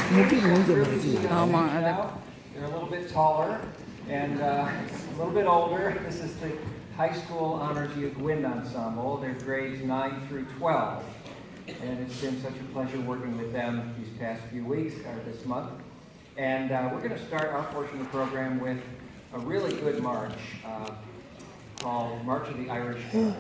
They're a little bit taller and a little bit older. This is the High School Honors Youth Wind Ensemble. They're grades 9 through 12. And it's been such a pleasure working with them these past few weeks, or this month. And we're going to start our portion of the program with a really good march called March of the Irish Guard.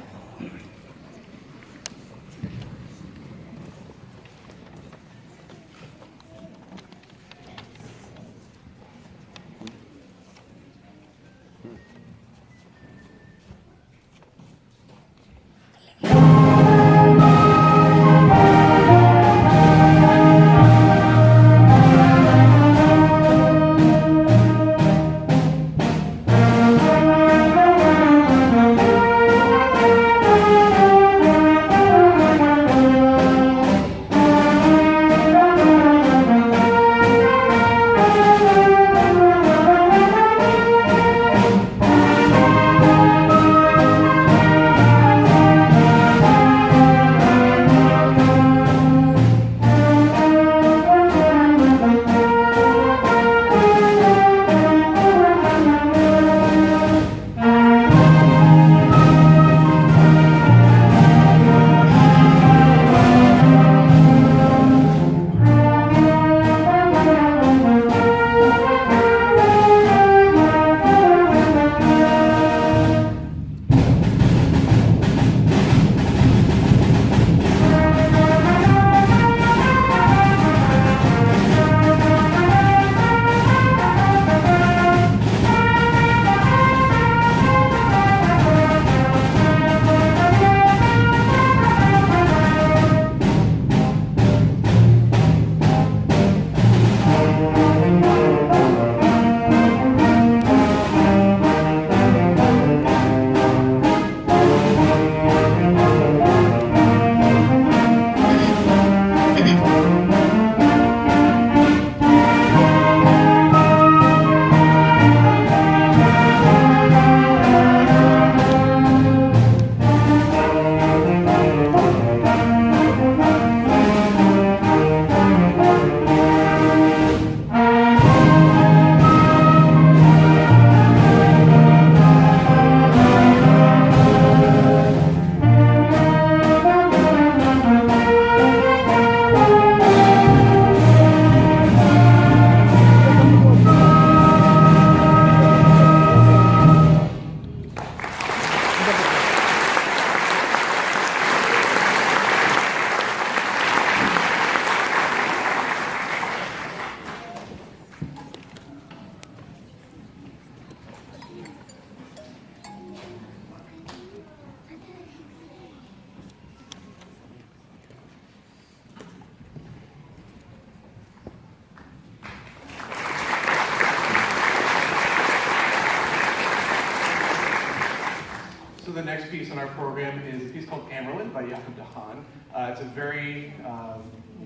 So the next piece on our program is a piece called Amerlin by Jacob de Haan. It's a very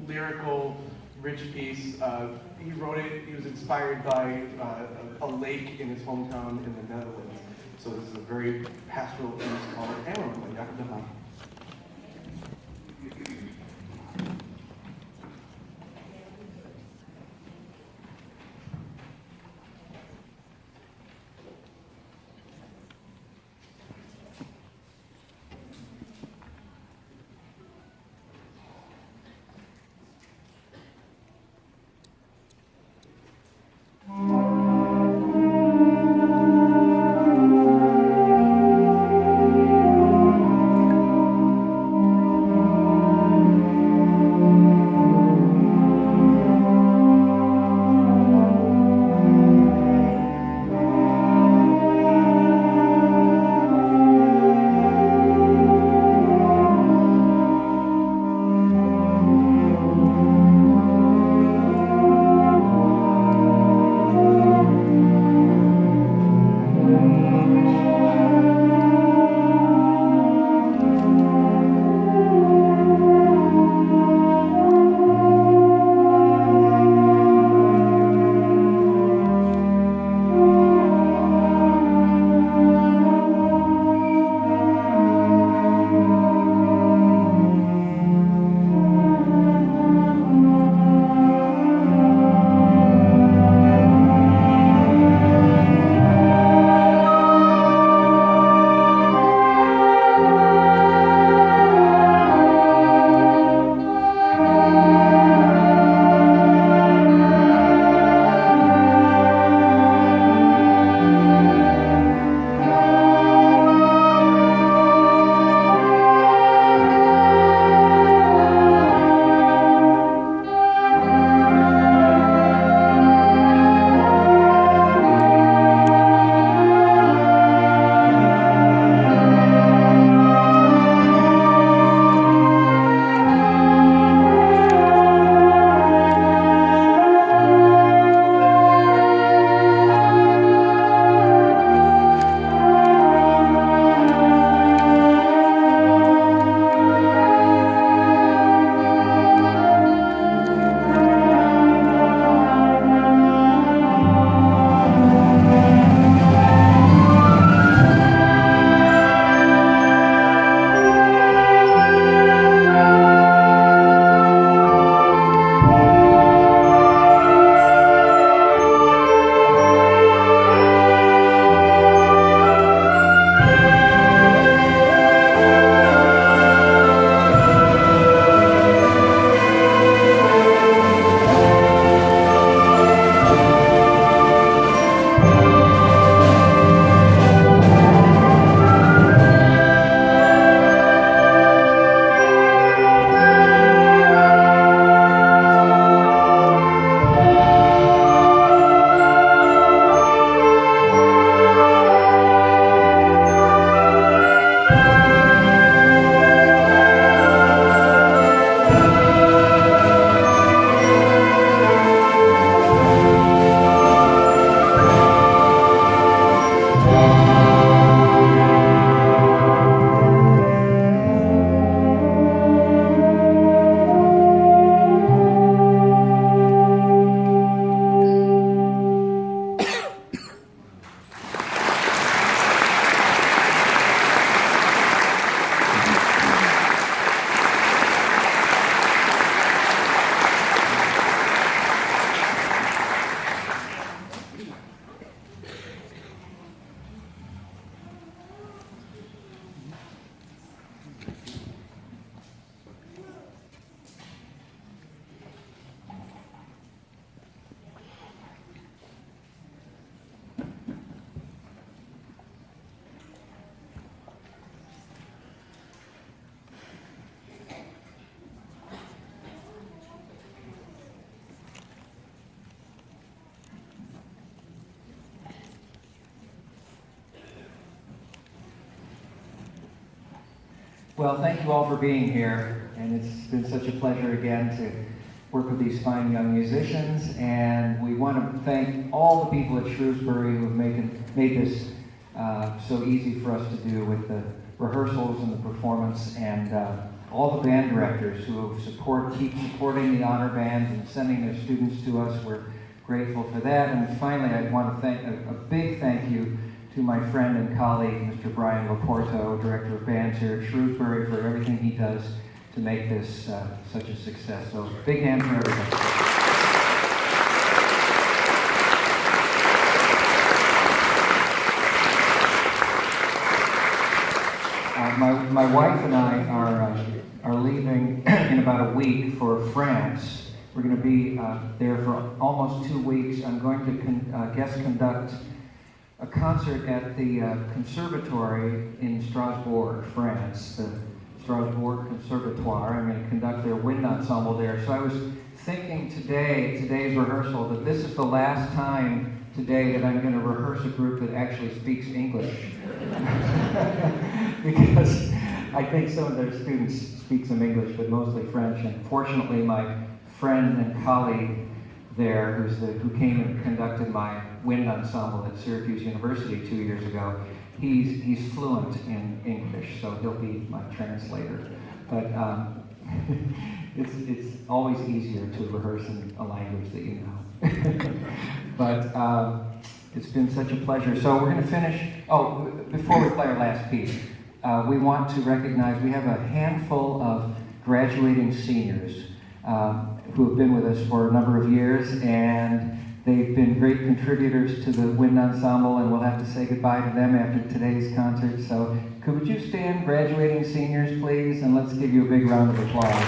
lyrical, rich piece. He wrote it, he was inspired by a lake in his hometown in the Netherlands. So this is a very pastoral piece called Amerlin by Jacob de Haan. Well, thank you all for being here, and it's been such a pleasure again to work with these fine young musicians, and we want to thank all the people at Shrewsbury who have made this so easy for us to do with the rehearsals and the performance, and all the band directors who keep supporting the honor band and sending their students to us. We're grateful for that. And finally, I want to thank a big thank you to my friend and colleague, Mr. Brian Laporto, Director of Bands here at Shrewsbury, for everything he does to make this such a success. So big hand for everybody. My wife and I are leaving in about a week for France. We're going to be there for almost 2 weeks. I'm going to guest conduct a concert at the Conservatory in Strasbourg, France, the Strasbourg Conservatoire. I'm going to conduct their wind ensemble there. So I was thinking today's rehearsal, that this is the last time today that I'm going to rehearse a group that actually speaks English. Because I think some of their students speak some English, but mostly French. And fortunately, my friend and colleague there, who came and conducted my wind ensemble at Syracuse University 2 years ago, he's fluent in English, so he'll be my translator. But it's always easier to rehearse in a language that you know. But it's been such a pleasure. So we're going to finish. Oh, before we play our last piece, we want to recognize we have a handful of graduating seniors who have been with us for a number of years, and they've been great contributors to the wind ensemble, and we'll have to say goodbye to them after today's concert. So would you stand, graduating seniors, please, and let's give you a big round of applause.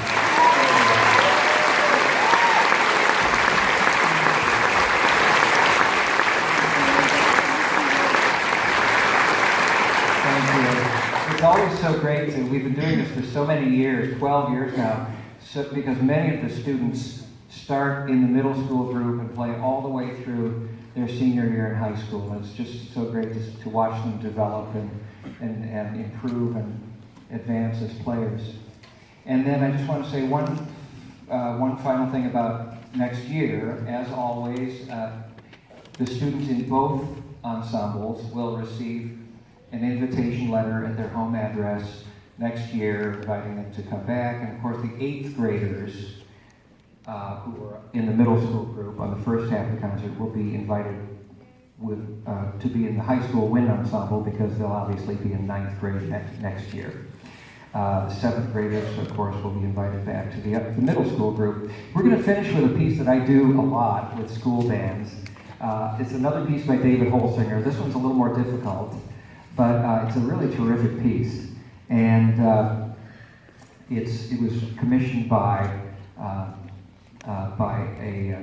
It's always so great we've been doing this for so many years, 12 years now, because many of the students start in the middle school group and play all the way through their senior year in high school. And it's just so great to watch them develop and improve and advance as players. And then I just want to say one final thing about next year. As always, the students in both ensembles will receive an invitation letter at their home address next year, inviting them to come back. And of course, the 8th graders who are in the middle school group on the first half of the concert will be invited to be in the high school wind ensemble, because they'll obviously be in 9th grade next year. The 7th graders, of course, will be invited back to the middle school group. We're going to finish with a piece that I do a lot with school bands. It's another piece by David Holsinger. This one's a little more difficult, but it's a really terrific piece. And it was commissioned by a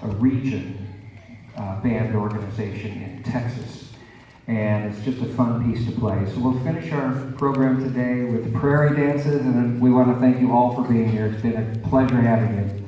region band organization in Texas. And it's just a fun piece to play. So we'll finish our program today with the prairie dances, and we want to thank you all for being here. It's been a pleasure having you.